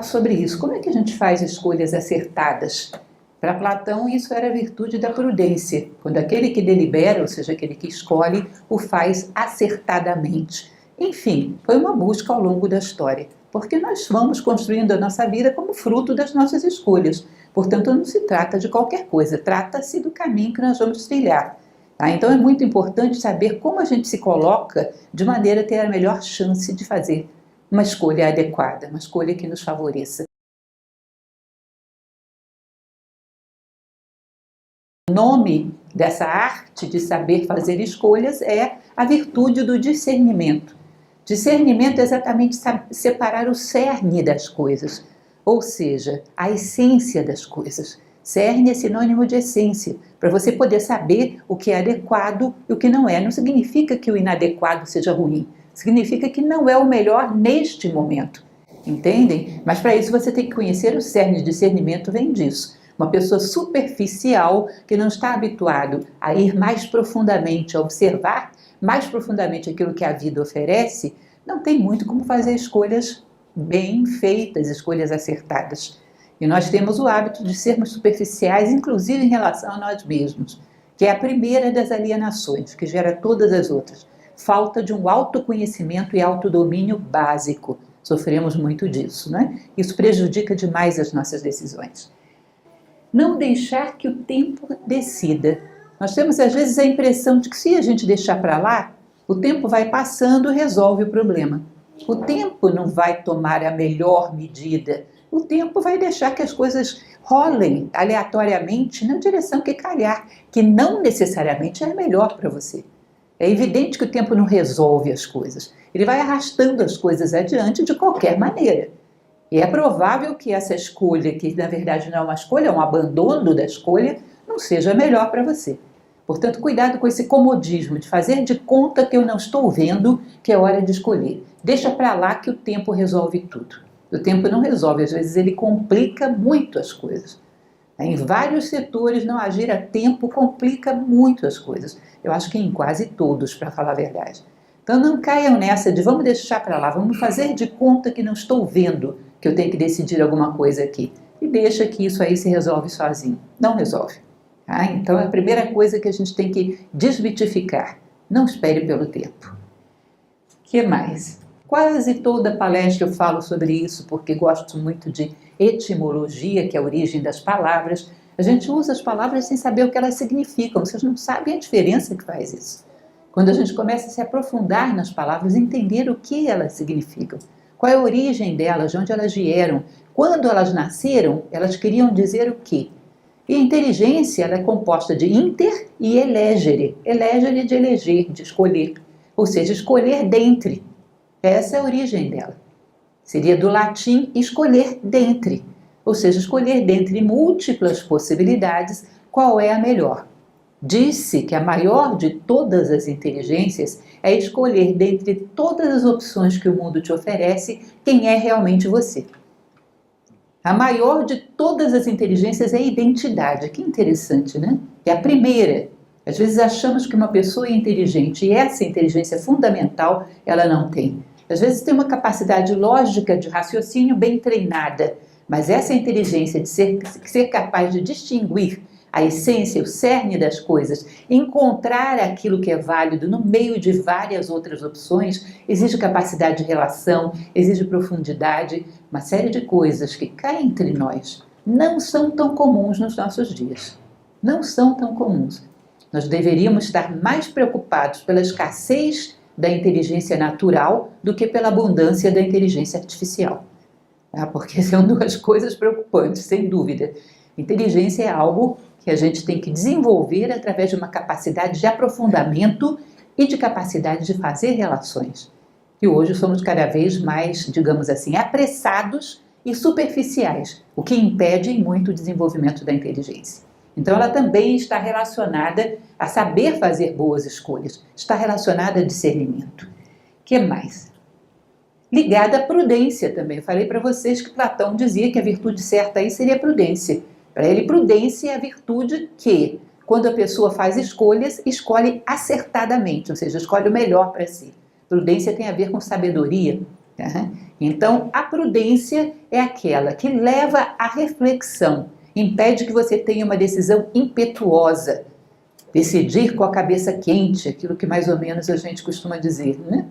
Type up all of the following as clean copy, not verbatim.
falo sobre isso. Como é que a gente faz escolhas acertadas? Para Platão, isso era a virtude da prudência, quando aquele que delibera, ou seja, aquele que escolhe, o faz acertadamente. Enfim, foi uma busca ao longo da história, porque nós vamos construindo a nossa vida como fruto das nossas escolhas. Portanto, não se trata de qualquer coisa, trata-se do caminho que nós vamos trilhar. Tá? Então, é muito importante saber como a gente se coloca de maneira a ter a melhor chance de fazer uma escolha adequada, uma escolha que nos favoreça. O nome dessa arte de saber fazer escolhas é a virtude do discernimento. Discernimento é exatamente separar o cerne das coisas, ou seja, a essência das coisas. Cerne é sinônimo de essência, para você poder saber o que é adequado e o que não é. Não significa que o inadequado seja ruim, significa que não é o melhor neste momento. Entendem? Mas para isso você tem que conhecer o cerne. Discernimento vem disso. Uma pessoa superficial que não está habituado a ir mais profundamente, a observar mais profundamente aquilo que a vida oferece, não tem muito como fazer escolhas bem feitas, escolhas acertadas. E nós temos o hábito de sermos superficiais, inclusive em relação a nós mesmos, que é a primeira das alienações, que gera todas as outras. Falta de um autoconhecimento e autodomínio básico. Sofremos muito disso, né? Isso prejudica demais as nossas decisões. Não deixar que o tempo decida. Nós temos às vezes a impressão de que se a gente deixar para lá, o tempo vai passando e resolve o problema. O tempo não vai tomar a melhor medida. O tempo vai deixar que as coisas rolem aleatoriamente na direção que calhar, que não necessariamente é a melhor para você. É evidente que o tempo não resolve as coisas. Ele vai arrastando as coisas adiante de qualquer maneira. E é provável que essa escolha, que na verdade não é uma escolha, é um abandono da escolha, não seja melhor para você. Portanto, cuidado com esse comodismo de fazer de conta que eu não estou vendo que é hora de escolher. Deixa para lá que o tempo resolve tudo. O tempo não resolve, às vezes ele complica muito as coisas. Em vários setores, não agir a tempo complica muito as coisas. Eu acho que em quase todos, para falar a verdade. Então não caiam nessa de vamos deixar para lá, vamos fazer de conta que não estou vendo que eu tenho que decidir alguma coisa aqui. E deixa que isso aí se resolve sozinho. Não resolve. Tá? Então é a primeira coisa que a gente tem que desmitificar. Não espere pelo tempo. O que mais? Quase toda palestra eu falo sobre isso, porque gosto muito de etimologia, que é a origem das palavras. A gente usa as palavras sem saber o que elas significam. Vocês não sabem a diferença que faz isso. Quando a gente começa a se aprofundar nas palavras, entender o que elas significam. Qual é a origem delas, de onde elas vieram, quando elas nasceram, elas queriam dizer o quê? E a inteligência ela é composta de inter e elegere. Elegere de eleger, de escolher. Ou seja, escolher dentre. Essa é a origem dela. Seria do latim escolher dentre. Ou seja, escolher dentre múltiplas possibilidades qual é a melhor. Disse que a maior de todas as inteligências é escolher dentre todas as opções que o mundo te oferece quem é realmente você. A maior de todas as inteligências é a identidade. Que interessante, né? É a primeira. Às vezes achamos que uma pessoa é inteligente e essa inteligência fundamental ela não tem. Às vezes tem uma capacidade lógica de raciocínio bem treinada, mas essa inteligência de ser capaz de distinguir a essência, o cerne das coisas, encontrar aquilo que é válido no meio de várias outras opções, exige capacidade de relação, exige profundidade, uma série de coisas que cá entre nós não são tão comuns nos nossos dias. Não são tão comuns. Nós deveríamos estar mais preocupados pela escassez da inteligência natural do que pela abundância da inteligência artificial. Porque são duas coisas preocupantes, sem dúvida. Inteligência é algo que a gente tem que desenvolver através de uma capacidade de aprofundamento e de capacidade de fazer relações. E hoje somos cada vez mais, digamos assim, apressados e superficiais, o que impede muito o desenvolvimento da inteligência. Então ela também está relacionada a saber fazer boas escolhas, está relacionada a discernimento. O que mais? Ligada à prudência também. Eu falei para vocês que Platão dizia que a virtude certa aí seria a prudência. Para ele, prudência é a virtude que, quando a pessoa faz escolhas, escolhe acertadamente, ou seja, escolhe o melhor para si. Prudência tem a ver com sabedoria, Tá? Então, a prudência é aquela que leva à reflexão, impede que você tenha uma decisão impetuosa, decidir com a cabeça quente, aquilo que mais ou menos a gente costuma dizer, né?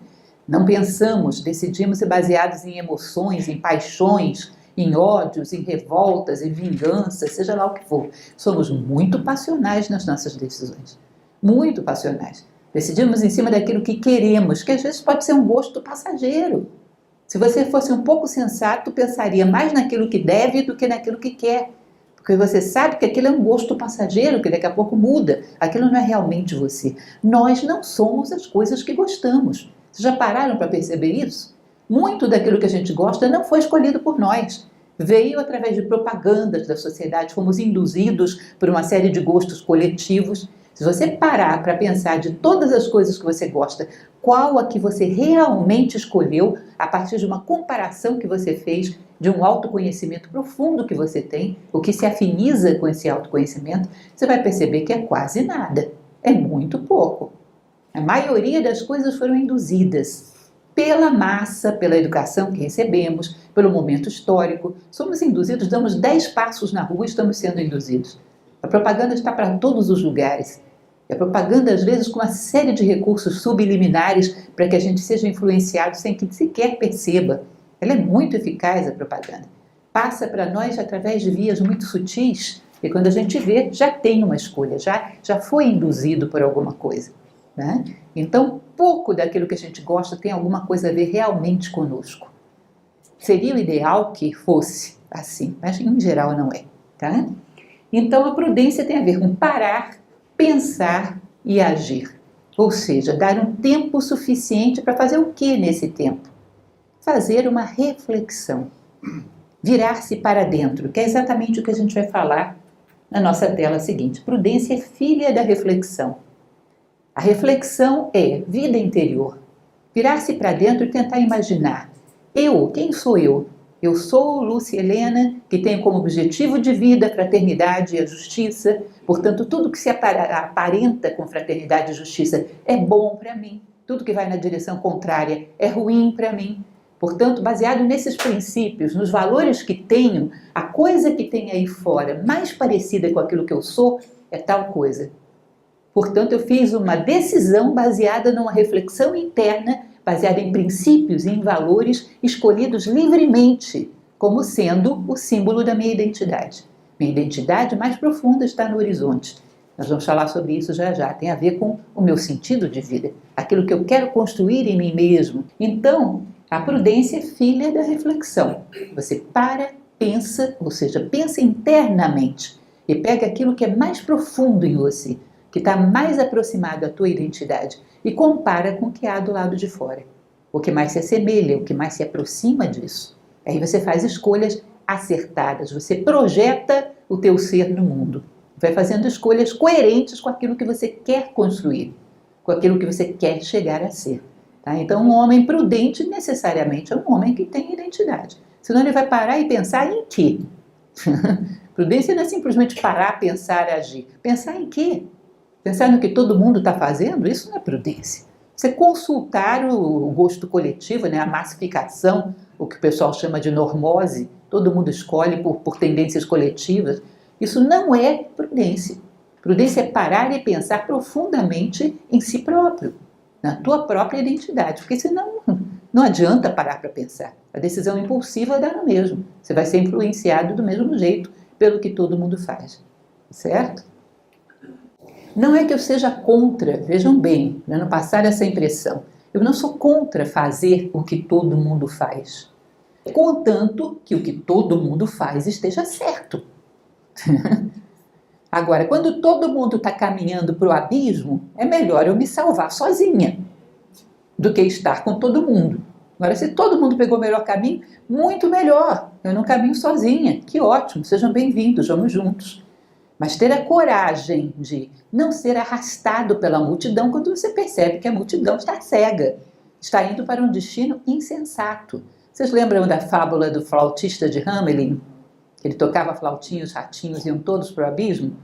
Não pensamos, decidimos baseados em emoções, em paixões, em ódios, em revoltas, em vinganças, seja lá o que for. Somos muito passionais nas nossas decisões, muito passionais. Decidimos em cima daquilo que queremos, que às vezes pode ser um gosto passageiro. Se você fosse um pouco sensato, pensaria mais naquilo que deve do que naquilo que quer. Porque você sabe que aquilo é um gosto passageiro, que daqui a pouco muda. Aquilo não é realmente você. Nós não somos as coisas que gostamos. Vocês já pararam para perceber isso? Muito daquilo que a gente gosta não foi escolhido por nós. Veio através de propagandas da sociedade, fomos induzidos por uma série de gostos coletivos. Se você parar para pensar de todas as coisas que você gosta, qual a que você realmente escolheu a partir de uma comparação que você fez, de um autoconhecimento profundo que você tem, o que se afiniza com esse autoconhecimento, você vai perceber que é quase nada, é muito pouco. A maioria das coisas foram induzidas pela massa, pela educação que recebemos, pelo momento histórico. Somos induzidos, damos 10 passos na rua e estamos sendo induzidos. A propaganda está para todos os lugares. A propaganda, às vezes, com uma série de recursos subliminares para que a gente seja influenciado sem que sequer perceba. Ela é muito eficaz, a propaganda. Passa para nós através de vias muito sutis e quando a gente vê, já tem uma escolha, já foi induzido por alguma coisa. Né? Então, pouco daquilo que a gente gosta tem alguma coisa a ver realmente conosco. Seria o ideal que fosse assim, mas em geral não é. Tá? Então, a prudência tem a ver com parar, pensar e agir. Ou seja, dar um tempo suficiente para fazer o que nesse tempo? Fazer uma reflexão. Virar-se para dentro, que é exatamente o que a gente vai falar na nossa tela seguinte. Prudência é filha da reflexão. A reflexão é vida interior. Virar-se para dentro e tentar imaginar. Quem sou eu? Eu sou Lúcia Helena, que tenho como objetivo de vida a fraternidade e a justiça. Portanto, tudo que se aparenta com fraternidade e justiça é bom para mim. Tudo que vai na direção contrária é ruim para mim. Portanto, baseado nesses princípios, nos valores que tenho, a coisa que tem aí fora mais parecida com aquilo que eu sou é tal coisa. Portanto, eu fiz uma decisão baseada numa reflexão interna, baseada em princípios e em valores escolhidos livremente, como sendo o símbolo da minha identidade. Minha identidade mais profunda está no horizonte. Nós vamos falar sobre isso já já. Tem a ver com o meu sentido de vida, aquilo que eu quero construir em mim mesmo. Então, a prudência é filha da reflexão. Você para, pensa, ou seja, pensa internamente e pega aquilo que é mais profundo em você, que está mais aproximado à tua identidade e compara com o que há do lado de fora. O que mais se assemelha, o que mais se aproxima disso. Aí você faz escolhas acertadas, você projeta o teu ser no mundo. Vai fazendo escolhas coerentes com aquilo que você quer construir, com aquilo que você quer chegar a ser. Tá? Então, um homem prudente necessariamente é um homem que tem identidade. Senão ele vai parar e pensar em quê? Prudência não é simplesmente parar, pensar, agir. Pensar em quê? Pensar no que todo mundo está fazendo? Isso não é prudência. Você consultar o gosto coletivo, né, a massificação, o que o pessoal chama de normose, todo mundo escolhe por tendências coletivas. Isso não é prudência. Prudência é parar e pensar profundamente em si próprio, na tua própria identidade, porque senão não adianta parar para pensar. A decisão impulsiva dá no mesmo. Você vai ser influenciado do mesmo jeito pelo que todo mundo faz. Certo? Não é que eu seja contra, vejam bem, para não passar essa impressão. Eu não sou contra fazer o que todo mundo faz, contanto que o que todo mundo faz esteja certo. Agora, quando todo mundo está caminhando para o abismo, é melhor eu me salvar sozinha do que estar com todo mundo. Agora, se todo mundo pegou o melhor caminho, muito melhor. Eu não caminho sozinha. Que ótimo, sejam bem-vindos, vamos juntos. Mas ter a coragem de não ser arrastado pela multidão quando você percebe que a multidão está cega, está indo para um destino insensato. Vocês lembram da fábula do flautista de Hamelin? Ele tocava flautinha, os ratinhos iam todos para o abismo?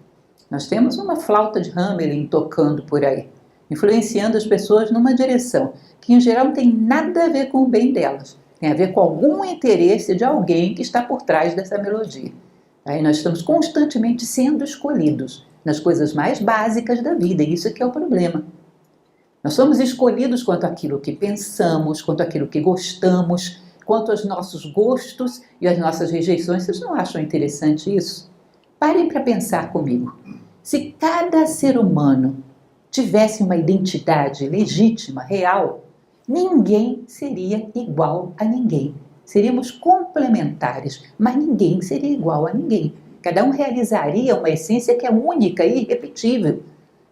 Nós temos uma flauta de Hamelin tocando por aí, influenciando as pessoas numa direção que em geral não tem nada a ver com o bem delas. Tem a ver com algum interesse de alguém que está por trás dessa melodia. Aí nós estamos constantemente sendo escolhidos nas coisas mais básicas da vida, e isso é que é o problema. Nós somos escolhidos quanto àquilo que pensamos, quanto àquilo que gostamos, quanto aos nossos gostos e às nossas rejeições. Vocês não acham interessante isso? Parem para pensar comigo. Se cada ser humano tivesse uma identidade legítima, real, ninguém seria igual a ninguém. Seríamos complementares, mas ninguém seria igual a ninguém. Cada um realizaria uma essência que é única e irrepetível.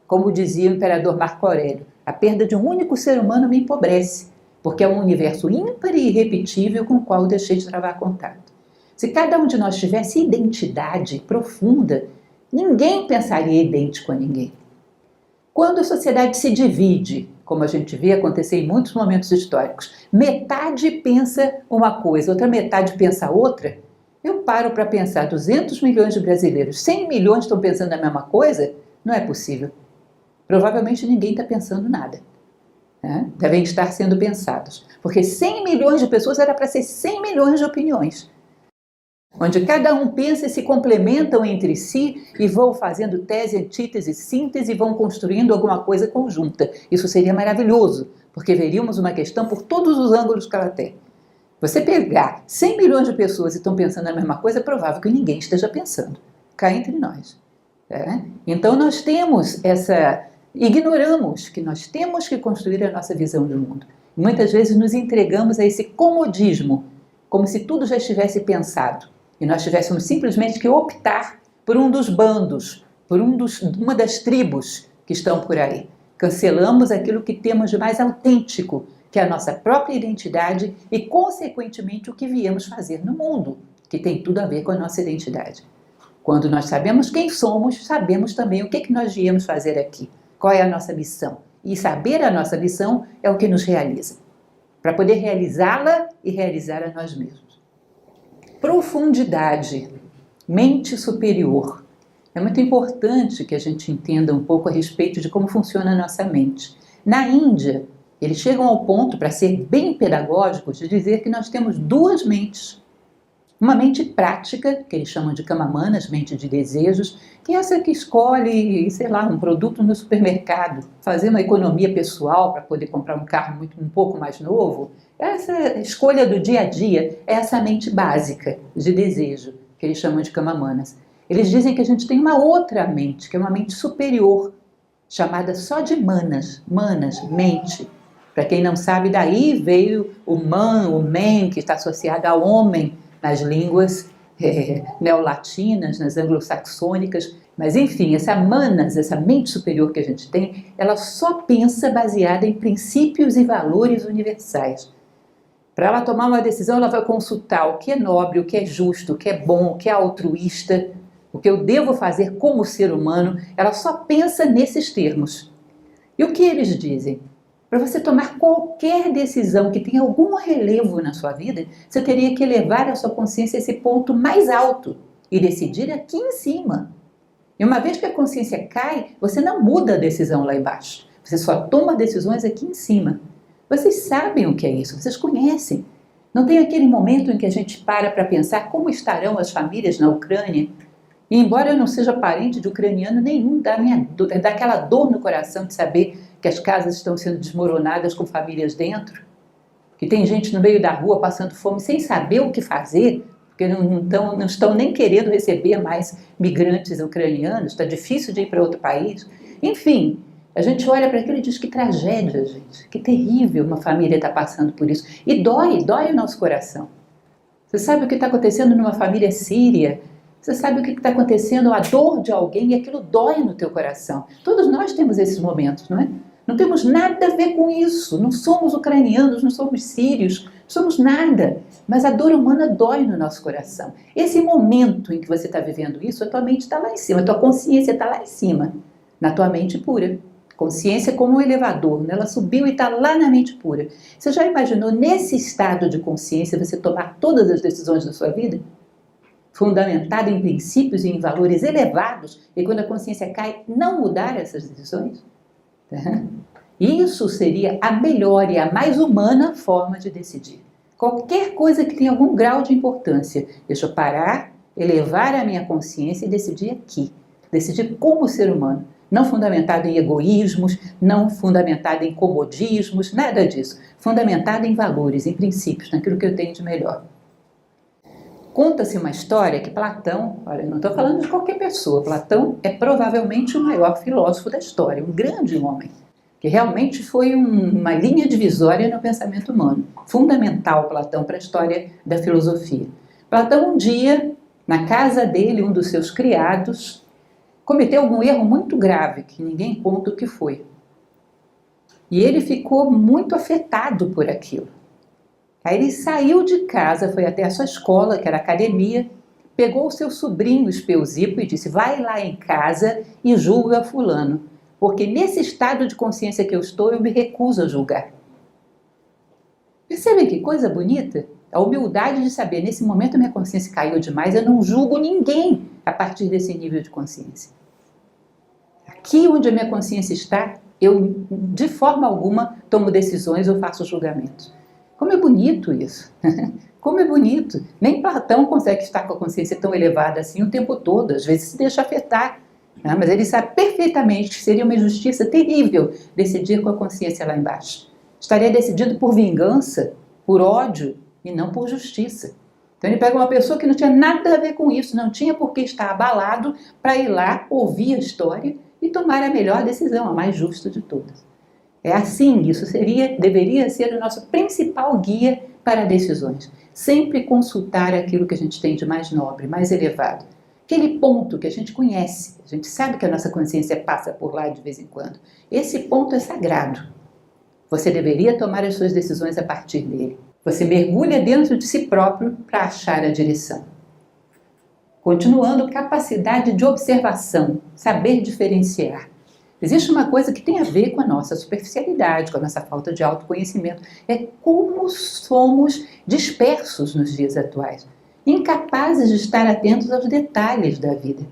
Como dizia o imperador Marco Aurélio, a perda de um único ser humano me empobrece, porque é um universo ímpar e irrepetível com o qual eu deixei de travar contato. Se cada um de nós tivesse identidade profunda, ninguém pensaria idêntico a ninguém. Quando a sociedade se divide, como a gente vê acontecer em muitos momentos históricos, metade pensa uma coisa, outra metade pensa outra, eu paro para pensar, 200 milhões de brasileiros, 100 milhões estão pensando a mesma coisa? Não é possível. Provavelmente ninguém está pensando nada. Né? Devem estar sendo pensados. Porque 100 milhões de pessoas era para ser 100 milhões de opiniões. Onde cada um pensa e se complementam entre si e vão fazendo tese, antítese, síntese e vão construindo alguma coisa conjunta. Isso seria maravilhoso, porque veríamos uma questão por todos os ângulos que ela tem. Você pegar 100 milhões de pessoas e estão pensando a mesma coisa, é provável que ninguém esteja pensando. Cá entre nós. Então nós temos ignoramos que nós temos que construir a nossa visão do mundo. Muitas vezes nos entregamos a esse comodismo, como se tudo já estivesse pensado. E nós tivéssemos simplesmente que optar por um dos bandos, por uma das tribos que estão por aí. Cancelamos aquilo que temos de mais autêntico, que é a nossa própria identidade e, consequentemente, o que viemos fazer no mundo, que tem tudo a ver com a nossa identidade. Quando nós sabemos quem somos, sabemos também o que nós viemos fazer aqui, qual é a nossa missão. E saber a nossa missão é o que nos realiza, para poder realizá-la e realizar a nós mesmos. Profundidade, mente superior. É muito importante que a gente entenda um pouco a respeito de como funciona a nossa mente. Na Índia, eles chegam ao ponto, para ser bem pedagógicos, de dizer que nós temos duas mentes. Uma mente prática, que eles chamam de kamamanas, mente de desejos, que é essa que escolhe, sei lá, um produto no supermercado, fazer uma economia pessoal para poder comprar um carro um pouco mais novo. Essa escolha do dia a dia é essa mente básica de desejo, que eles chamam de kamamanas. Eles dizem que a gente tem uma outra mente, que é uma mente superior, chamada só de manas, mente. Para quem não sabe, daí veio o man, o men, que está associado ao homem, nas línguas neolatinas, nas anglo-saxônicas, mas enfim, essa manas, essa mente superior que a gente tem, ela só pensa baseada em princípios e valores universais. Para ela tomar uma decisão, ela vai consultar o que é nobre, o que é justo, o que é bom, o que é altruísta, o que eu devo fazer como ser humano. Ela só pensa nesses termos. E o que eles dizem? Para você tomar qualquer decisão que tenha algum relevo na sua vida, você teria que elevar a sua consciência a esse ponto mais alto e decidir aqui em cima. E uma vez que a consciência cai, você não muda a decisão lá embaixo. Você só toma decisões aqui em cima. Vocês sabem o que é isso, vocês conhecem. Não tem aquele momento em que a gente para pensar como estarão as famílias na Ucrânia? E embora eu não seja parente de ucraniano nenhum, dá aquela dor no coração de saber que as casas estão sendo desmoronadas com famílias dentro, que tem gente no meio da rua passando fome sem saber o que fazer, porque não estão nem querendo receber mais migrantes ucranianos, está difícil de ir para outro país. Enfim, a gente olha para aquilo e diz que tragédia, gente, que terrível uma família está passando por isso. E dói o nosso coração. Você sabe o que está acontecendo numa família síria? Você sabe o que está acontecendo, a dor de alguém, e aquilo dói no teu coração. Todos nós temos esses momentos, não é? Não temos nada a ver com isso. Não somos ucranianos, não somos sírios, não somos nada. Mas a dor humana dói no nosso coração. Esse momento em que você está vivendo isso, a tua mente está lá em cima, a tua consciência está lá em cima, na tua mente pura. Consciência como um elevador, né? Ela subiu e está lá na mente pura. Você já imaginou nesse estado de consciência você tomar todas as decisões da sua vida? Fundamentada em princípios e em valores elevados, e quando a consciência cai, não mudar essas decisões? Isso seria a melhor e a mais humana forma de decidir. Qualquer coisa que tenha algum grau de importância, deixa eu parar, elevar a minha consciência e decidir aqui. Decidir como ser humano. Não fundamentado em egoísmos, não fundamentado em comodismos, nada disso. Fundamentado em valores, em princípios, naquilo que eu tenho de melhor. Conta-se uma história que Platão, olha, eu não estou falando de qualquer pessoa, Platão é provavelmente o maior filósofo da história, um grande homem, que realmente foi uma linha divisória no pensamento humano, fundamental Platão para a história da filosofia. Platão um dia, na casa dele, um dos seus criados, cometeu algum erro muito grave, que ninguém conta o que foi. E ele ficou muito afetado por aquilo. Aí ele saiu de casa, foi até a sua escola, que era a academia, pegou o seu sobrinho Espeusipo e disse: vai lá em casa e julga fulano, porque nesse estado de consciência que eu estou, eu me recuso a julgar. Percebem que coisa bonita? A humildade de saber, nesse momento minha consciência caiu demais, eu não julgo ninguém a partir desse nível de consciência. Aqui onde a minha consciência está, eu de forma alguma tomo decisões ou faço julgamentos. Como é bonito isso! Como é bonito! Nem Platão consegue estar com a consciência tão elevada assim o tempo todo, às vezes se deixa afetar. Né? Mas ele sabe perfeitamente que seria uma injustiça terrível decidir com a consciência lá embaixo. Estaria decidido por vingança, por ódio e não por justiça. Então ele pega uma pessoa que não tinha nada a ver com isso, não tinha por que estar abalado para ir lá ouvir a história e tomar a melhor decisão, a mais justa de todas. É assim, isso deveria ser o nosso principal guia para decisões. Sempre consultar aquilo que a gente tem de mais nobre, mais elevado. Aquele ponto que a gente conhece, a gente sabe que a nossa consciência passa por lá de vez em quando. Esse ponto é sagrado. Você deveria tomar as suas decisões a partir dele. Você mergulha dentro de si próprio para achar a direção. Continuando, capacidade de observação, saber diferenciar. Existe uma coisa que tem a ver com a nossa superficialidade, com a nossa falta de autoconhecimento. É como somos dispersos nos dias atuais, incapazes de estar atentos aos detalhes da vida.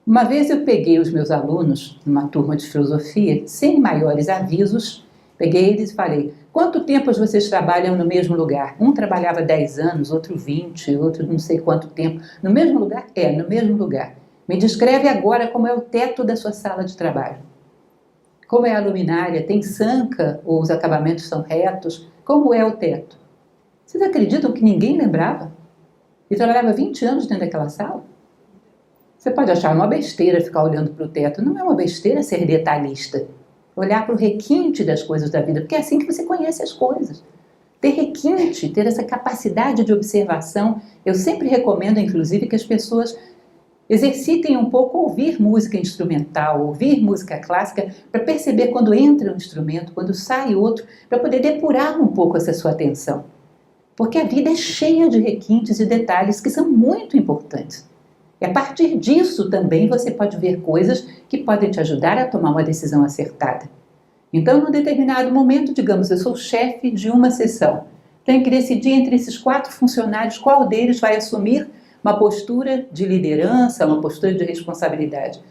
Uma vez eu peguei os meus alunos, numa turma de filosofia, sem maiores avisos, peguei eles e falei: quanto tempo vocês trabalham no mesmo lugar? Um trabalhava 10 anos, outro 20, outro não sei quanto tempo. No mesmo lugar? É, no mesmo lugar. Me descreve agora como é o teto da sua sala de trabalho. Como é a luminária? Tem sanca ou os acabamentos são retos? Como é o teto? Vocês acreditam que ninguém lembrava? E trabalhava 20 anos dentro daquela sala? Você pode achar uma besteira ficar olhando para o teto. Não é uma besteira ser detalhista. Olhar para o requinte das coisas da vida, porque é assim que você conhece as coisas. Ter requinte, ter essa capacidade de observação. Eu sempre recomendo, inclusive, que as pessoas exercitem um pouco ouvir música instrumental, ouvir música clássica, para perceber quando entra um instrumento, quando sai outro, para poder depurar um pouco essa sua atenção. Porque a vida é cheia de requintes e detalhes que são muito importantes. E a partir disso também você pode ver coisas que podem te ajudar a tomar uma decisão acertada. Então, num determinado momento, digamos, eu sou chefe de uma seção, tenho que decidir entre esses 4 funcionários qual deles vai assumir uma postura de liderança, uma postura de responsabilidade.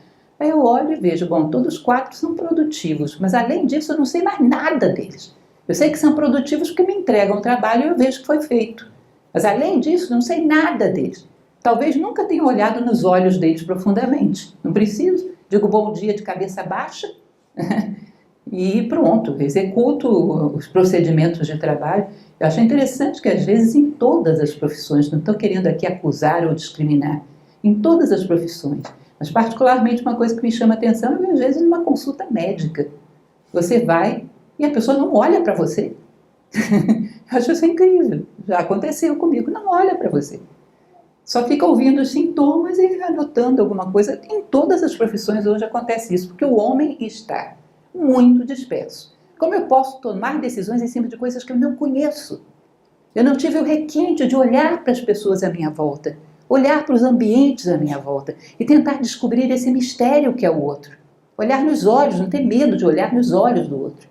Aí eu olho e vejo, bom, todos 4 são produtivos, mas além disso eu não sei mais nada deles. Eu sei que são produtivos porque me entregam o trabalho e eu vejo que foi feito. Mas além disso, não sei nada deles. Talvez nunca tenha olhado nos olhos deles profundamente. Não preciso. Digo bom dia de cabeça baixa e pronto, executo os procedimentos de trabalho. Eu acho interessante que às vezes em todas as profissões, não estou querendo aqui acusar ou discriminar, em todas as profissões, mas particularmente uma coisa que me chama a atenção é às vezes numa consulta médica. Você vai e a pessoa não olha para você. Eu acho isso incrível. Já aconteceu comigo, não olha para você. Só fica ouvindo os sintomas e anotando alguma coisa. Em todas as profissões hoje acontece isso, porque o homem está muito disperso. Como eu posso tomar decisões em cima de coisas que eu não conheço? Eu não tive o requinte de olhar para as pessoas à minha volta, olhar para os ambientes à minha volta e tentar descobrir esse mistério que é o outro. Olhar nos olhos, não ter medo de olhar nos olhos do outro.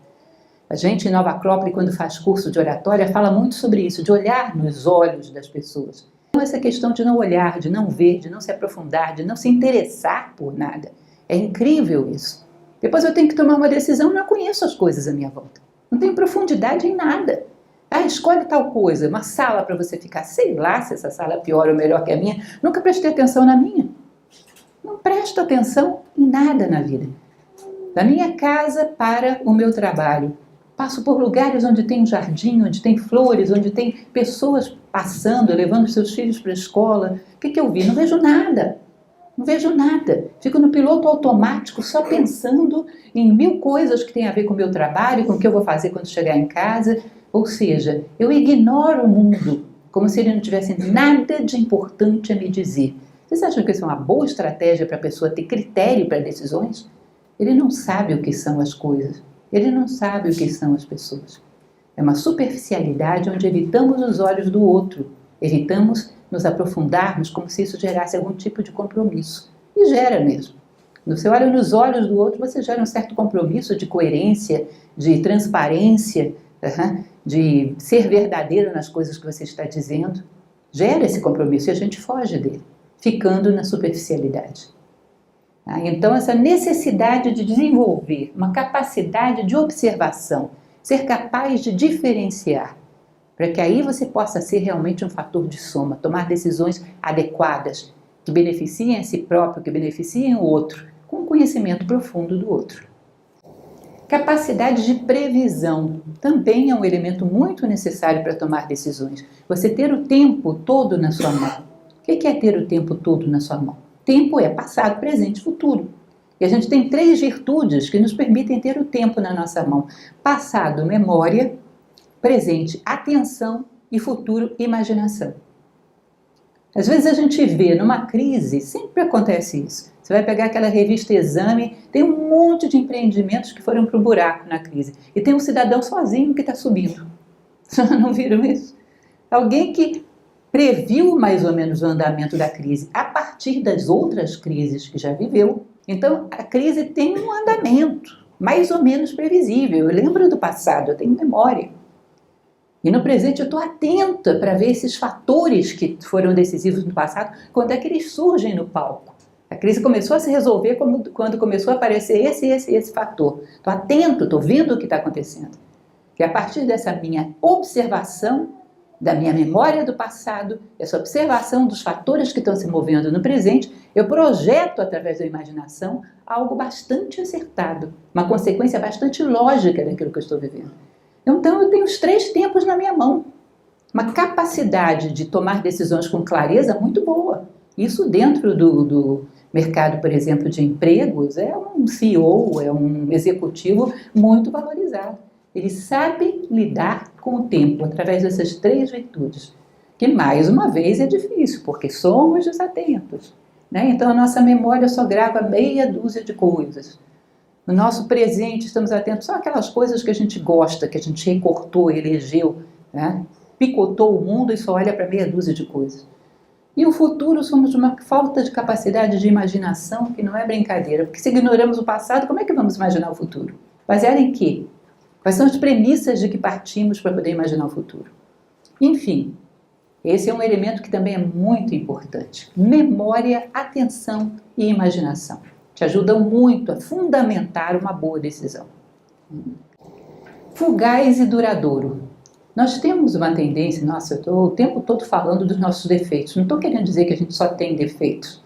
A gente em Nova Acrópole, quando faz curso de oratória, fala muito sobre isso, de olhar nos olhos das pessoas. Então, essa questão de não olhar, de não ver, de não se aprofundar, de não se interessar por nada. É incrível isso. Depois eu tenho que tomar uma decisão, não conheço as coisas à minha volta. Não tenho profundidade em nada. escolhe tal coisa, uma sala para você ficar. Sei lá se essa sala é pior ou melhor que a minha. Nunca prestei atenção na minha. Não presto atenção em nada na vida. Da minha casa para o meu trabalho. Passo por lugares onde tem um jardim, onde tem flores, onde tem pessoas passando, levando seus filhos para a escola. O que eu vi? Não vejo nada. Não vejo nada. Fico no piloto automático só pensando em 1000 coisas que têm a ver com o meu trabalho, com o que eu vou fazer quando chegar em casa. Ou seja, eu ignoro o mundo como se ele não tivesse nada de importante a me dizer. Vocês acham que isso é uma boa estratégia para a pessoa ter critério para decisões? Ele não sabe o que são as coisas. Ele não sabe o que são as pessoas. É uma superficialidade onde evitamos os olhos do outro. Evitamos nos aprofundarmos como se isso gerasse algum tipo de compromisso. E gera mesmo. Você olha nos olhos do outro, você gera um certo compromisso de coerência, de transparência, de ser verdadeiro nas coisas que você está dizendo. Gera esse compromisso e a gente foge dele, ficando na superficialidade. Então, essa necessidade de desenvolver uma capacidade de observação, ser capaz de diferenciar, para que aí você possa ser realmente um fator de soma, tomar decisões adequadas, que beneficiem a si próprio, que beneficiem o outro, com conhecimento profundo do outro. Capacidade de previsão também é um elemento muito necessário para tomar decisões. Você ter o tempo todo na sua mão. O que é ter o tempo todo na sua mão? Tempo é passado, presente e futuro. E a gente tem 3 virtudes que nos permitem ter o tempo na nossa mão. Passado, memória, presente, atenção e futuro, imaginação. Às vezes a gente vê numa crise, sempre acontece isso. Você vai pegar aquela revista Exame, tem um monte de empreendimentos que foram para o buraco na crise. E tem um cidadão sozinho que está subindo. Não viram isso? Alguém que previu mais ou menos o andamento da crise a partir das outras crises que já viveu. Então, a crise tem um andamento mais ou menos previsível. Eu lembro do passado, eu tenho memória. E no presente eu estou atenta para ver esses fatores que foram decisivos no passado, quando é que eles surgem no palco. A crise começou a se resolver quando começou a aparecer esse fator. Estou atento, estou vendo o que está acontecendo. E a partir dessa minha observação, da minha memória do passado, essa observação dos fatores que estão se movendo no presente, eu projeto através da imaginação algo bastante acertado, uma consequência bastante lógica daquilo que eu estou vivendo. Então eu tenho os 3 tempos na minha mão, uma capacidade de tomar decisões com clareza muito boa. Isso dentro do mercado, por exemplo, de empregos, é um CEO, é um executivo muito valorizado. Ele sabe lidar com o tempo através dessas 3 virtudes, que mais uma vez é difícil, porque somos desatentos, né? Então a nossa memória só grava meia dúzia de coisas. No nosso presente estamos atentos só àquelas coisas que a gente gosta, que a gente recortou, elegeu, né? Picotou o mundo e só olha para meia dúzia de coisas. E o futuro somos de uma falta de capacidade de imaginação que não é brincadeira, porque se ignoramos o passado, como é que vamos imaginar o futuro? Baseado em quê? Quais são as premissas de que partimos para poder imaginar o futuro? Enfim, esse é um elemento que também é muito importante. Memória, atenção e imaginação. Te ajudam muito a fundamentar uma boa decisão. Fugaz e duradouro. Nós temos uma tendência, nossa, eu estou o tempo todo falando dos nossos defeitos. Não estou querendo dizer que a gente só tem defeitos,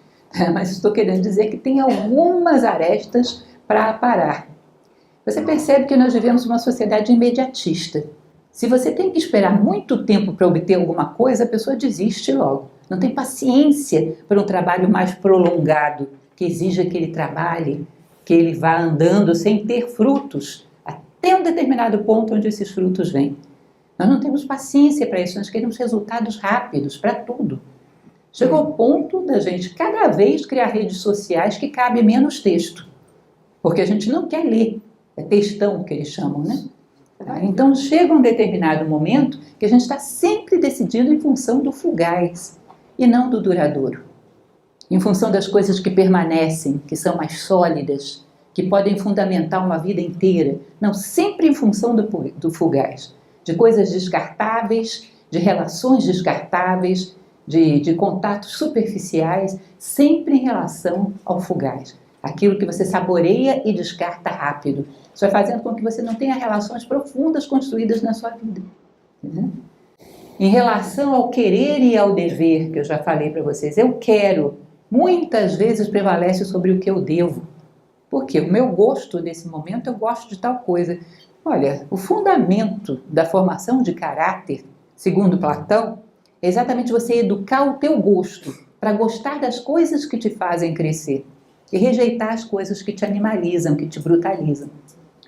mas estou querendo dizer que tem algumas arestas para aparar. Você percebe que nós vivemos uma sociedade imediatista. Se você tem que esperar muito tempo para obter alguma coisa, a pessoa desiste logo. Não tem paciência para um trabalho mais prolongado, que exija que ele trabalhe, que ele vá andando sem ter frutos, até um determinado ponto onde esses frutos vêm. Nós não temos paciência para isso, nós queremos resultados rápidos para tudo. Chegou ao ponto da gente cada vez criar redes sociais que cabe menos texto, porque a gente não quer ler. É textão que eles chamam, né? Então chega um determinado momento que a gente está sempre decidindo em função do fugaz e não do duradouro. Em função das coisas que permanecem, que são mais sólidas, que podem fundamentar uma vida inteira. Não, sempre em função do fugaz. De coisas descartáveis, de relações descartáveis, de contatos superficiais, sempre em relação ao fugaz. Aquilo que você saboreia e descarta rápido. Isso vai fazendo com que você não tenha relações profundas construídas na sua vida. Em relação ao querer e ao dever, que eu já falei para vocês, eu quero, muitas vezes prevalece sobre o que eu devo. Porque o meu gosto nesse momento, eu gosto de tal coisa. Olha, o fundamento da formação de caráter, segundo Platão, é exatamente você educar o teu gosto para gostar das coisas que te fazem crescer e rejeitar as coisas que te animalizam, que te brutalizam.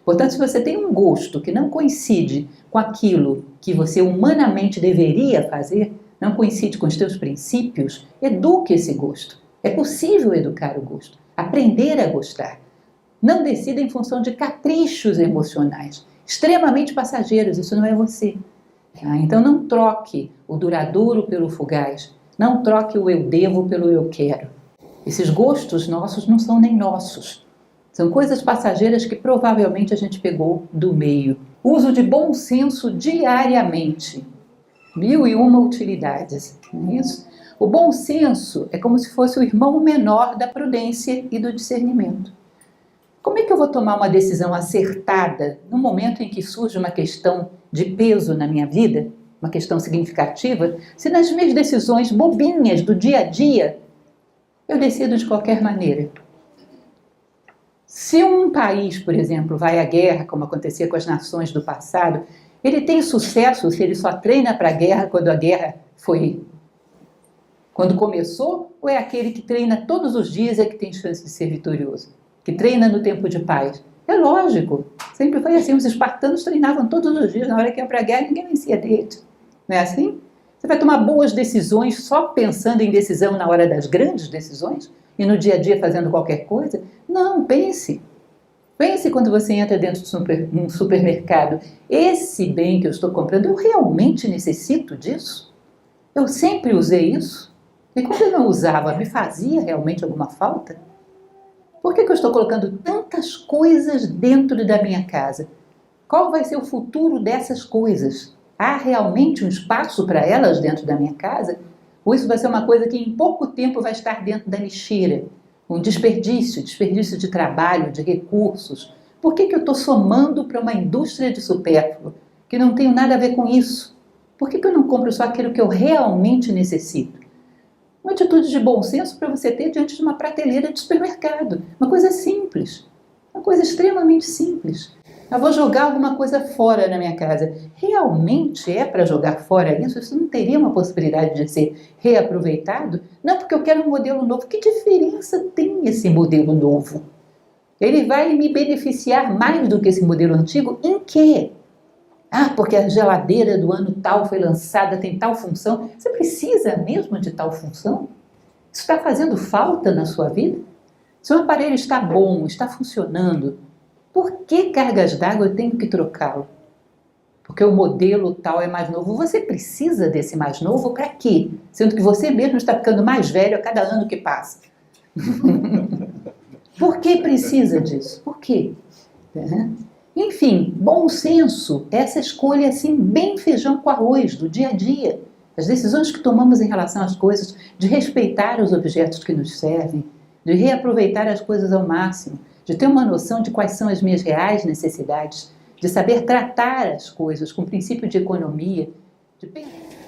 Portanto, se você tem um gosto que não coincide com aquilo que você humanamente deveria fazer, não coincide com os teus princípios, eduque esse gosto. É possível educar o gosto, aprender a gostar. Não decida em função de caprichos emocionais, extremamente passageiros, isso não é você. Então não troque o duradouro pelo fugaz, não troque o eu devo pelo eu quero. Esses gostos nossos não são nem nossos. São coisas passageiras que provavelmente a gente pegou do meio. Uso de bom senso diariamente. 1001 utilidades, não é isso? O bom senso é como se fosse o irmão menor da prudência e do discernimento. Como é que eu vou tomar uma decisão acertada no momento em que surge uma questão de peso na minha vida, uma questão significativa, se nas minhas decisões bobinhas do dia a dia eu decido de qualquer maneira? Se um país, por exemplo, vai à guerra, como acontecia com as nações do passado, ele tem sucesso se ele só treina para a guerra quando começou, ou é aquele que treina todos os dias é que tem chance de ser vitorioso? Que treina no tempo de paz? É lógico, sempre foi assim, os espartanos treinavam todos os dias, na hora que ia para a guerra ninguém vencia deles. Não é assim? Você vai tomar boas decisões só pensando em decisão na hora das grandes decisões? E no dia a dia fazendo qualquer coisa? Não, pense. Pense quando você entra dentro de um supermercado. Esse bem que eu estou comprando, eu realmente necessito disso? Eu sempre usei isso? E quando eu não usava, me fazia realmente alguma falta? Por que eu estou colocando tantas coisas dentro da minha casa? Qual vai ser o futuro dessas coisas? Há realmente um espaço para elas dentro da minha casa? Ou isso vai ser uma coisa que em pouco tempo vai estar dentro da lixeira? Um desperdício de trabalho, de recursos. Por que eu estou somando para uma indústria de supérfluo que não tem nada a ver com isso? Por que eu não compro só aquilo que eu realmente necessito? Uma atitude de bom senso para você ter diante de uma prateleira de supermercado. Uma coisa simples, uma coisa extremamente simples. Eu vou jogar alguma coisa fora na minha casa. Realmente é para jogar fora isso? Isso não teria uma possibilidade de ser reaproveitado? Não, porque eu quero um modelo novo. Que diferença tem esse modelo novo? Ele vai me beneficiar mais do que esse modelo antigo? Em quê? Ah, porque a geladeira do ano tal foi lançada, tem tal função. Você precisa mesmo de tal função? Isso está fazendo falta na sua vida? Se o aparelho está bom, está funcionando, por que cargas d'água eu tenho que trocá-lo? Porque o modelo tal é mais novo. Você precisa desse mais novo para quê? Sendo que você mesmo está ficando mais velho a cada ano que passa. Por que precisa disso? Por quê? Enfim, bom senso, essa escolha assim, bem feijão com arroz, do dia a dia. As decisões que tomamos em relação às coisas, de respeitar os objetos que nos servem, de reaproveitar as coisas ao máximo, de ter uma noção de quais são as minhas reais necessidades, de saber tratar as coisas com princípio de economia.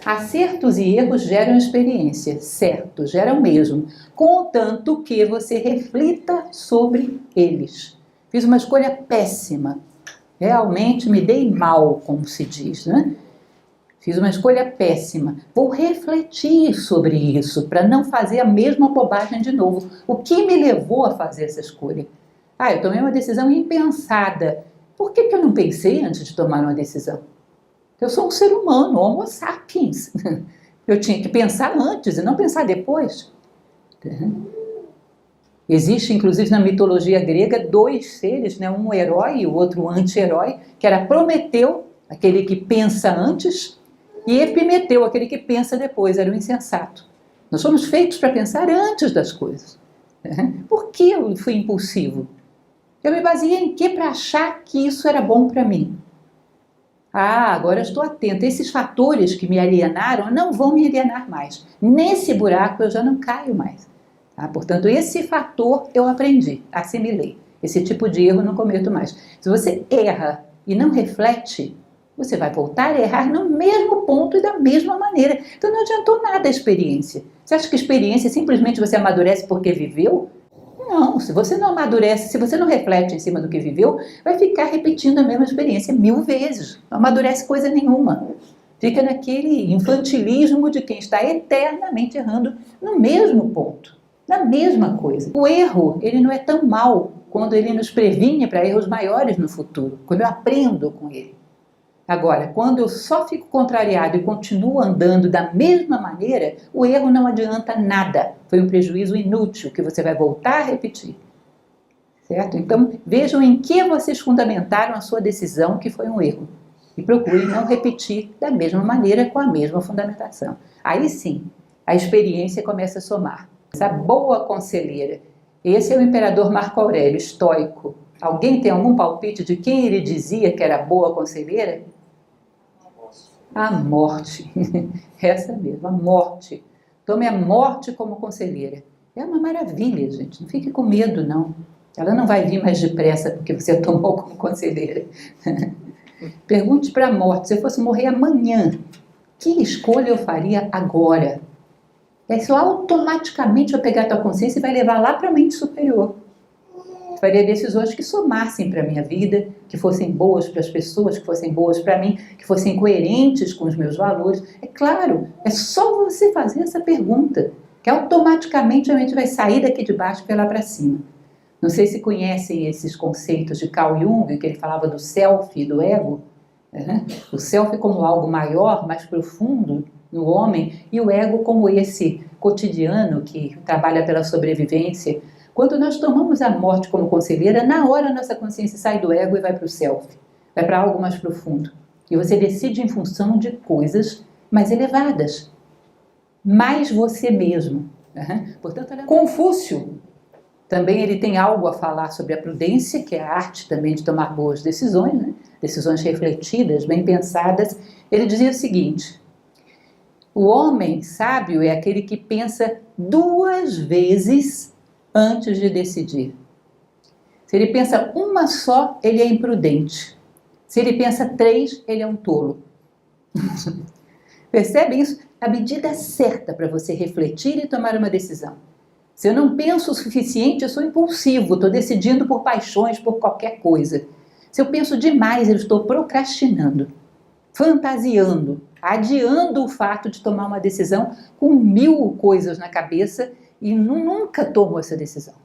Acertos e erros geram experiência, certo, geram mesmo, contanto que você reflita sobre eles. Fiz uma escolha péssima, realmente me dei mal, como se diz, né? Fiz uma escolha péssima. Vou refletir sobre isso para não fazer a mesma bobagem de novo. O que me levou a fazer essa escolha? Eu tomei uma decisão impensada. Por que eu não pensei antes de tomar uma decisão? Eu sou um ser humano, homo sapiens. Eu tinha que pensar antes e não pensar depois. Existe, inclusive, na mitologia grega, dois seres, né? Um herói e o outro anti-herói, que era Prometeu, aquele que pensa antes, e Epimeteu, aquele que pensa depois, era o insensato. Nós somos feitos para pensar antes das coisas. Por que eu fui impulsivo? Eu me baseei em quê para achar que isso era bom para mim? Agora eu estou atenta. Esses fatores que me alienaram não vão me alienar mais. Nesse buraco eu já não caio mais. Portanto, esse fator eu aprendi, assimilei. Esse tipo de erro eu não cometo mais. Se você erra e não reflete, Você vai voltar a errar no mesmo ponto e da mesma maneira. Então não adiantou nada a experiência. Você acha que a experiência simplesmente você amadurece porque viveu? Não, se você não amadurece, se você não reflete em cima do que viveu, vai ficar repetindo a mesma experiência 1000 vezes. Não amadurece coisa nenhuma. Fica naquele infantilismo de quem está eternamente errando no mesmo ponto, na mesma coisa. O erro, ele não é tão mal quando ele nos previne para erros maiores no futuro, quando eu aprendo com ele. Agora, quando eu só fico contrariado e continuo andando da mesma maneira, o erro não adianta nada. Foi um prejuízo inútil que você vai voltar a repetir. Certo? Então, vejam em que vocês fundamentaram a sua decisão que foi um erro. E procurem não repetir da mesma maneira com a mesma fundamentação. Aí sim, a experiência começa a somar. Essa boa conselheira. Esse é o imperador Marco Aurélio, estoico. Alguém tem algum palpite de quem ele dizia que era boa conselheira? A morte. Essa mesmo, a morte. Tome a morte como conselheira. É uma maravilha, gente. Não fique com medo, não. Ela não vai vir mais depressa porque você a tomou como conselheira. Pergunte para a morte, se eu fosse morrer amanhã, que escolha eu faria agora? Isso automaticamente vai pegar a tua consciência e vai levar lá para a mente superior. Faria decisões que somassem para a minha vida, que fossem boas para as pessoas, que fossem boas para mim, que fossem coerentes com os meus valores. É claro, é só você fazer essa pergunta, que automaticamente a mente vai sair daqui de baixo e vai lá para cima. Não sei se conhecem esses conceitos de Carl Jung, que ele falava do self e do ego. O self como algo maior, mais profundo no homem, e o ego como esse cotidiano que trabalha pela sobrevivência. Quando nós tomamos a morte como conselheira, na hora a nossa consciência sai do ego e vai para o self, vai para algo mais profundo. E você decide em função de coisas mais elevadas, mais você mesmo. Portanto, Confúcio, também ele tem algo a falar sobre a prudência, que é a arte também de tomar boas decisões, né? Decisões refletidas, bem pensadas. Ele dizia o seguinte: o homem sábio é aquele que pensa 2 vezes antes de decidir. Se ele pensa uma só, ele é imprudente. Se ele pensa 3, ele é um tolo. Percebe isso? A medida certa para você refletir e tomar uma decisão. Se eu não penso o suficiente, eu sou impulsivo, estou decidindo por paixões, por qualquer coisa. Se eu penso demais, eu estou procrastinando, fantasiando, adiando o fato de tomar uma decisão com 1000 coisas na cabeça e nunca tomo essa decisão.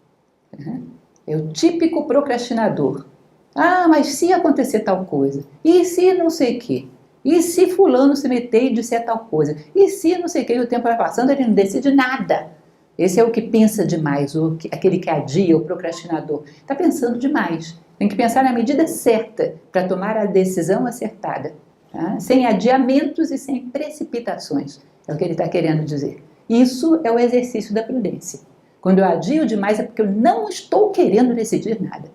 É o típico procrastinador. Ah, mas se acontecer tal coisa? E se não sei o quê? E se fulano se meter e disser tal coisa? E se não sei o quê? E o tempo vai passando, ele não decide nada. Esse é o que pensa demais, aquele que adia, o procrastinador. Está pensando demais. Tem que pensar na medida certa para tomar a decisão acertada. Tá? Sem adiamentos e sem precipitações. É o que ele está querendo dizer. Isso é o exercício da prudência. Quando eu adio demais é porque eu não estou querendo decidir nada.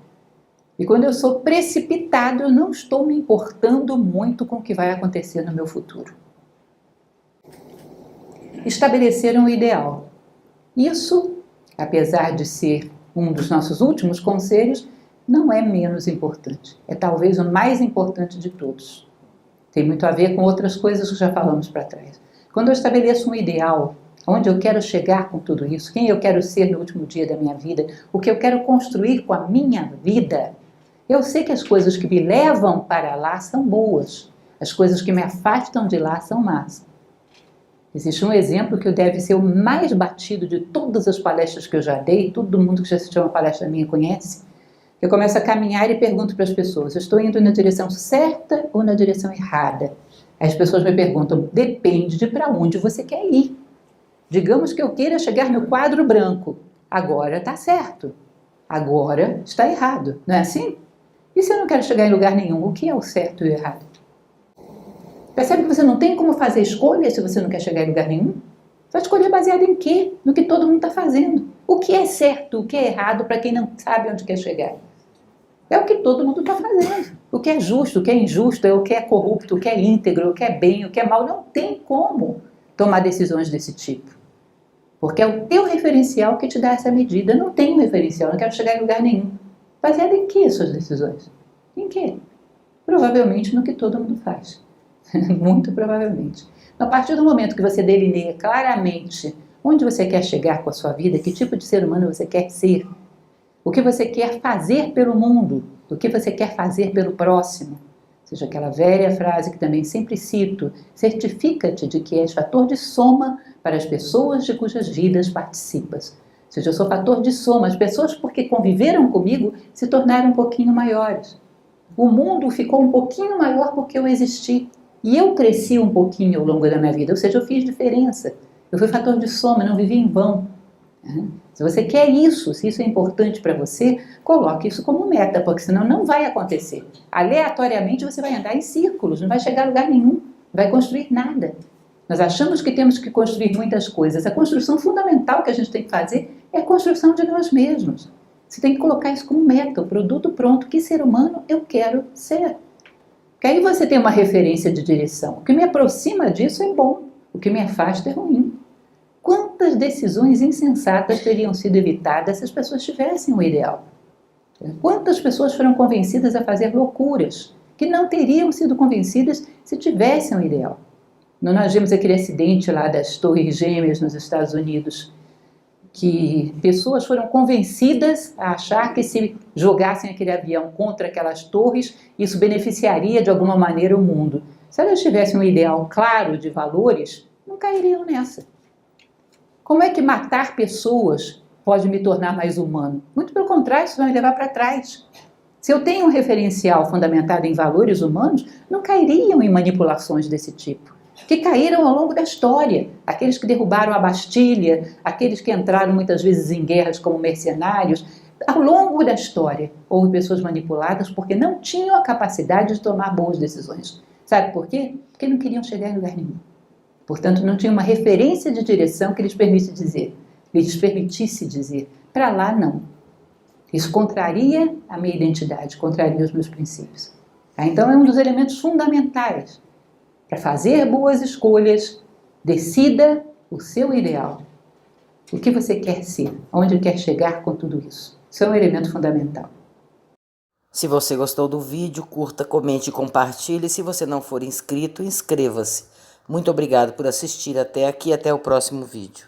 E quando eu sou precipitado, eu não estou me importando muito com o que vai acontecer no meu futuro. Estabelecer um ideal. Isso, apesar de ser um dos nossos últimos conselhos, não é menos importante. É talvez o mais importante de todos. Tem muito a ver com outras coisas que já falamos para trás. Quando eu estabeleço um ideal, onde eu quero chegar com tudo isso, quem eu quero ser no último dia da minha vida, o que eu quero construir com a minha vida, eu sei que as coisas que me levam para lá são boas, as coisas que me afastam de lá são más. Existe um exemplo que deve ser o mais batido de todas as palestras que eu já dei, todo mundo que já assistiu a uma palestra minha conhece. Eu começo a caminhar e pergunto para as pessoas, eu estou indo na direção certa ou na direção errada? As pessoas me perguntam, depende de para onde você quer ir. Digamos que eu queira chegar no quadro branco, agora está certo, agora está errado, não é assim? E se eu não quero chegar em lugar nenhum, o que é o certo e o errado? Percebe que você não tem como fazer escolha se você não quer chegar em lugar nenhum? Vai escolher baseado em quê? No que todo mundo está fazendo. O que é certo, o que é errado para quem não sabe onde quer chegar? É o que todo mundo está fazendo. O que é justo, o que é injusto, é o que é corrupto, o que é íntegro, o que é bem, o que é mal. Não tem como tomar decisões desse tipo. Porque é o teu referencial que te dá essa medida. Eu não tenho referencial, não quero chegar em lugar nenhum. Baseado em que suas decisões? Em quê? Provavelmente no que todo mundo faz. Muito provavelmente. A partir do momento que você delineia claramente onde você quer chegar com a sua vida, que tipo de ser humano você quer ser, o que você quer fazer pelo mundo, o que você quer fazer pelo próximo, ou seja, aquela velha frase que também sempre cito, certifica-te de que és fator de soma para as pessoas de cujas vidas participas. Ou seja, eu sou fator de soma, as pessoas porque conviveram comigo se tornaram um pouquinho maiores. O mundo ficou um pouquinho maior porque eu existi. E eu cresci um pouquinho ao longo da minha vida, ou seja, eu fiz diferença. Eu fui fator de soma, não vivi em vão. Se você quer isso, se isso é importante para você, coloque isso como meta, porque senão não vai acontecer. Aleatoriamente você vai andar em círculos, não vai chegar a lugar nenhum, não vai construir nada. Nós achamos que temos que construir muitas coisas. A construção fundamental que a gente tem que fazer é a construção de nós mesmos. Você tem que colocar isso como meta, o produto pronto, que ser humano eu quero ser. Porque aí você tem uma referência de direção. O que me aproxima disso é bom, o que me afasta é ruim. Quantas decisões insensatas teriam sido evitadas se as pessoas tivessem o ideal? Quantas pessoas foram convencidas a fazer loucuras que não teriam sido convencidas se tivessem o ideal? Nós vimos aquele acidente lá das Torres Gêmeas nos Estados Unidos, que pessoas foram convencidas a achar que se jogassem aquele avião contra aquelas torres, isso beneficiaria de alguma maneira o mundo. Se elas tivessem um ideal claro de valores, não cairiam nessa. Como é que matar pessoas pode me tornar mais humano? Muito pelo contrário, isso vai me levar para trás. Se eu tenho um referencial fundamentado em valores humanos, não cairiam em manipulações desse tipo, que caíram ao longo da história. Aqueles que derrubaram a Bastilha, aqueles que entraram muitas vezes em guerras como mercenários. Ao longo da história, houve pessoas manipuladas porque não tinham a capacidade de tomar boas decisões. Sabe por quê? Porque não queriam chegar em lugar nenhum. Portanto, não tinha uma referência de direção que lhes permitisse dizer, para lá não. Isso contraria a minha identidade, contraria os meus princípios. Então, é um dos elementos fundamentais. Para fazer boas escolhas, decida o seu ideal. O que você quer ser, onde quer chegar com tudo isso. Isso é um elemento fundamental. Se você gostou do vídeo, curta, comente e compartilhe. Se você não for inscrito, inscreva-se. Muito obrigado por assistir até aqui e até o próximo vídeo.